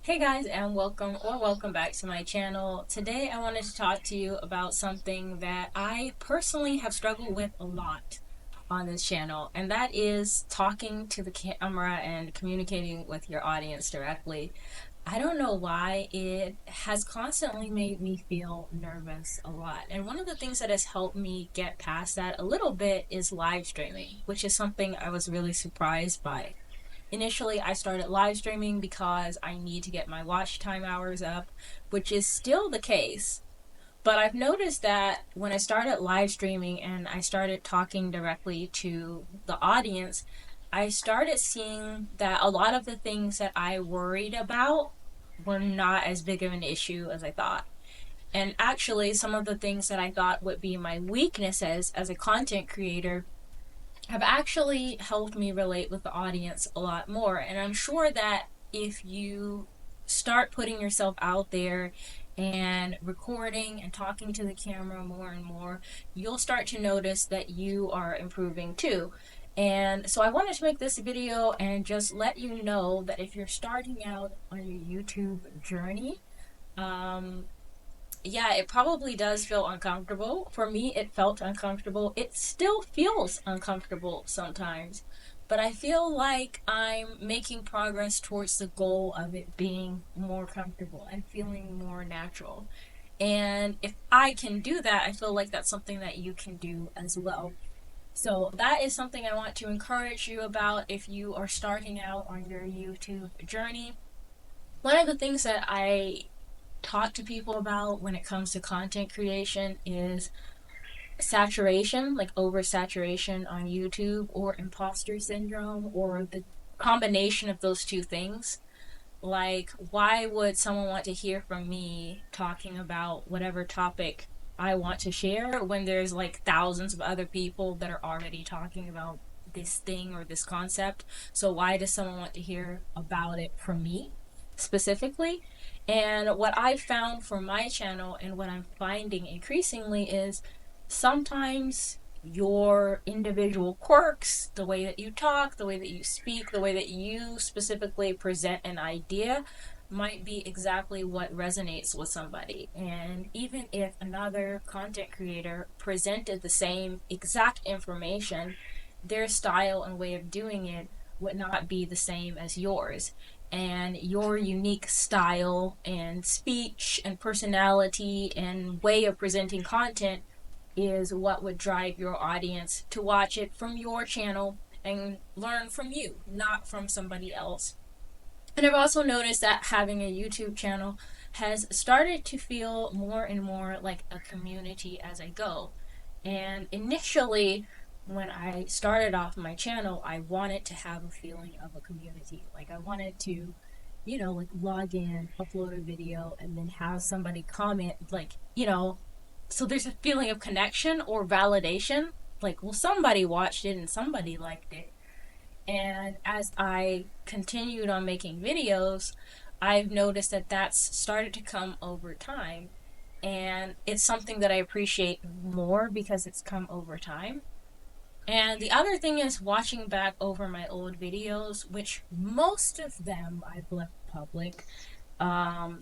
Hey guys, and welcome back to my channel. Today I wanted to talk to you about something that I personally have struggled with a lot on this channel, and that is talking to the camera and communicating with your audience directly. I don't know why it has constantly made me feel nervous a lot. And one of the things that has helped me get past that a little bit is live streaming, which is something I was really surprised by. Initially, I started live streaming because I need to get my watch time hours up, which is still the case. But I've noticed that when I started live streaming and I started talking directly to the audience, I started seeing that a lot of the things that I worried about were not as big of an issue as I thought. And actually, some of the things that I thought would be my weaknesses as a content creator have actually helped me relate with the audience a lot more. And I'm sure that if you start putting yourself out there and recording and talking to the camera more and more, you'll start to notice that you are improving too. And so I wanted to make this video and just let you know that if you're starting out on your YouTube journey, um, yeah, it probably does feel uncomfortable. For me, it felt uncomfortable. It still feels uncomfortable sometimes. But I feel like I'm making progress towards the goal of it being more comfortable and feeling more natural. And if I can do that, I feel like that's something that you can do as well. So that is something I want to encourage you about if you are starting out on your YouTube journey. One of the things that I talk to people about when it comes to content creation is saturation, like oversaturation on YouTube, or imposter syndrome, or the combination of those two things. Like, why would someone want to hear from me talking about whatever topic I want to share when there's like thousands of other people that are already talking about this thing or this concept? So, why does someone want to hear about it from me specifically? And what I found for my channel and what I'm finding increasingly is sometimes your individual quirks, the way that you talk, the way that you speak, the way that you specifically present an idea might be exactly what resonates with somebody. And even if another content creator presented the same exact information, their style and way of doing it would not be the same as yours. And your unique style and speech and personality and way of presenting content is what would drive your audience to watch it from your channel and learn from you, not from somebody else. And I've also noticed that having a YouTube channel has started to feel more and more like a community as I go. And initially, when I started off my channel, I wanted to have a feeling of a community. Like, I wanted to, like log in, upload a video, and then have somebody comment, like, so there's a feeling of connection or validation. Like, well, somebody watched it and somebody liked it. And as I continued on making videos, I've noticed that that's started to come over time. And it's something that I appreciate more because it's come over time. And the other thing is watching back over my old videos, which most of them I've left public.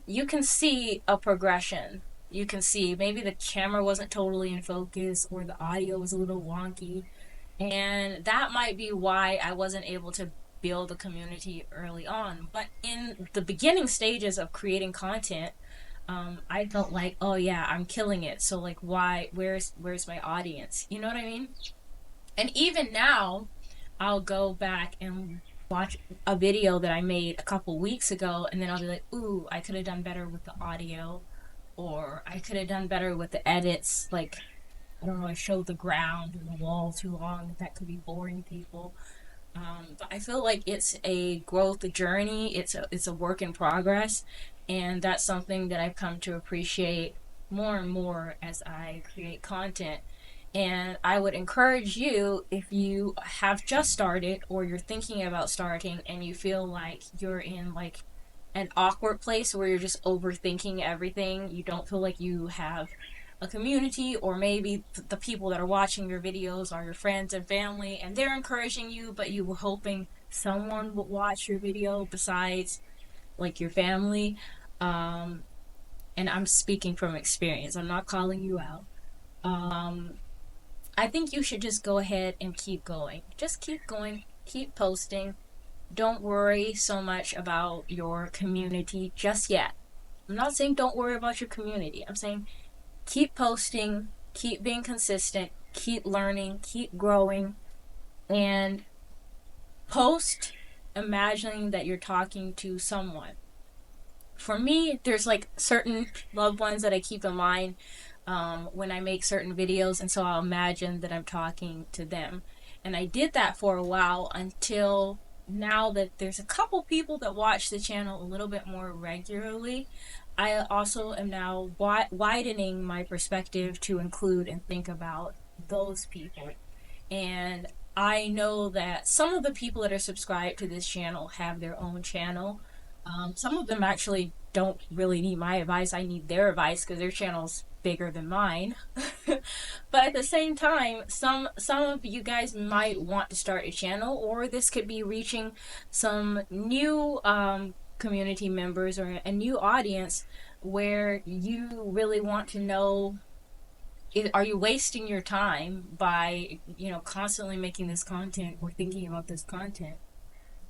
You can see a progression. You can see maybe the camera wasn't totally in focus or the audio was a little wonky. And that might be why I wasn't able to build a community early on. But in the beginning stages of creating content, I felt like, oh yeah, I'm killing it. So like, why? Where's my audience? You know what I mean? And even now, I'll go back and watch a video that I made a couple weeks ago, and then I'll be like, ooh, I could have done better with the audio, or I could have done better with the edits. Like, I don't know, I showed the ground and the wall too long. That could be boring people. But I feel like it's a growth journey. It's a work in progress, and that's something that I've come to appreciate more and more as I create content. And I would encourage you, if you have just started or you're thinking about starting and you feel like you're in like an awkward place where you're just overthinking everything, you don't feel like you have a community, or maybe the people that are watching your videos are your friends and family and they're encouraging you, but you were hoping someone would watch your video besides like your family, um, and I'm speaking from experience, I'm not calling you out. I think you should just go ahead and keep going. Just keep going, keep posting. Don't worry so much about your community just yet. I'm not saying don't worry about your community. I'm saying keep posting, keep being consistent, keep learning, keep growing, and post imagining that you're talking to someone. For me, there's like certain loved ones that I keep in mind when I make certain videos, and so I'll imagine that I'm talking to them. And I did that for a while until now that there's a couple people that watch the channel a little bit more regularly. I also am now widening my perspective to include and think about those people. And I know that some of the people that are subscribed to this channel have their own channel. Some of them actually don't really need my advice. I need their advice because their channel's bigger than mine. But at the same time, some of you guys might want to start a channel, or this could be reaching some new community members or a new audience where you really want to know, are you wasting your time by, constantly making this content or thinking about this content,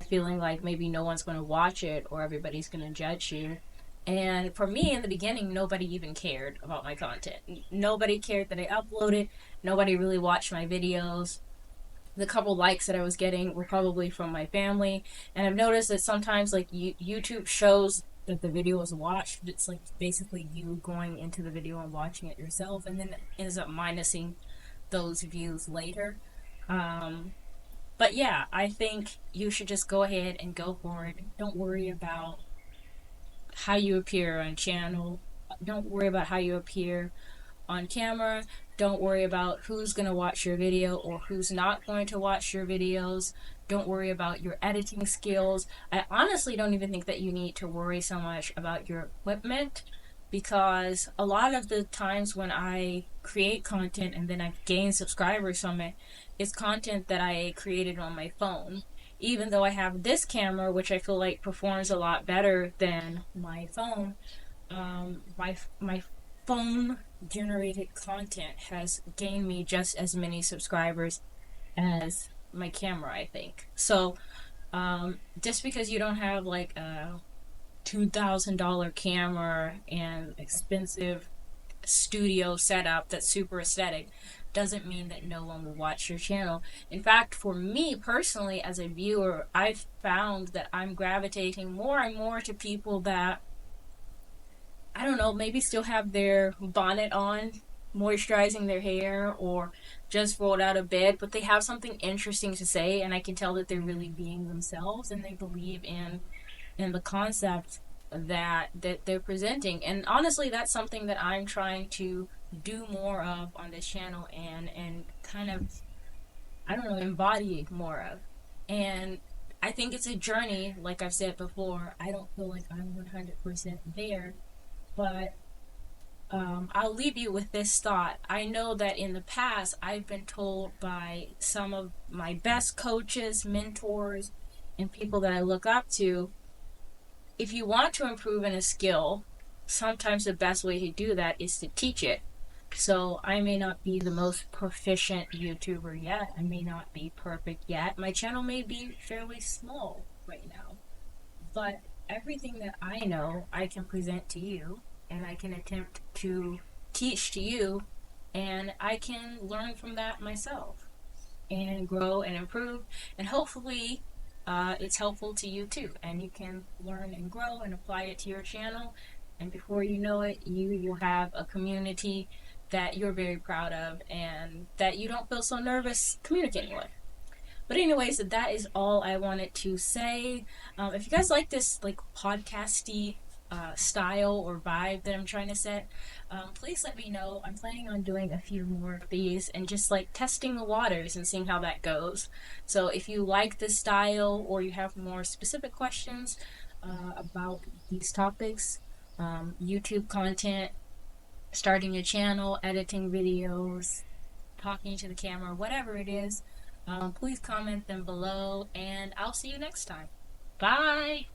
feeling like maybe no one's going to watch it or everybody's going to judge you. And for me, in the beginning, nobody even cared about my content. Nobody cared that I uploaded. Nobody really watched my videos. The couple likes that I was getting were probably from my family. And I've noticed that sometimes, like, YouTube shows that the video was watched, but it's like basically you going into the video and watching it yourself, and then it ends up minusing those views later. But yeah, I think you should just go ahead and go for it. Don't worry about how you appear on channel. Don't worry about how you appear on camera. Don't worry about who's going to watch your video or who's not going to watch your videos. Don't worry about your editing skills. I honestly don't even think that you need to worry so much about your equipment, because a lot of the times when I create content and then I gain subscribers from it, it's content that I created on my phone. Even though I have this camera, which I feel like performs a lot better than my phone, my phone generated content has gained me just as many subscribers as my camera, I think. So just because you don't have like a $2,000 camera and expensive studio setup that's super aesthetic doesn't mean that no one will watch your channel. In fact, for me personally as a viewer, I've found that I'm gravitating more and more to people that, I don't know, maybe still have their bonnet on, moisturizing their hair, or just rolled out of bed, but they have something interesting to say, and I can tell that they're really being themselves and they believe in the concept that they're presenting. And honestly, that's something that I'm trying to do more of on this channel, and kind of, I don't know, embody more of. And I think it's a journey. Like I've said before, I don't feel like I'm 100% there, but I'll leave you with this thought. I know that in the past I've been told by some of my best coaches, mentors, and people that I look up to, if you want to improve in a skill, sometimes the best way to do that is to teach it. So I may not be the most proficient YouTuber yet. I may not be perfect yet. My channel may be fairly small right now. But everything that I know, I can present to you, and I can attempt to teach to you, and I can learn from that myself and grow and improve, and hopefully it's helpful to you too, and you can learn and grow and apply it to your channel, and before you know it, you will have a community that you're very proud of and that you don't feel so nervous communicating with. But anyways, that is all I wanted to say. If you guys like this like podcasty style or vibe that I'm trying to set, please let me know. I'm planning on doing a few more of these and just like testing the waters and seeing how that goes. So if you like this style or you have more specific questions about these topics, YouTube content, starting a channel, editing videos, talking to the camera, whatever it is, please comment them below, and I'll see you next time. Bye!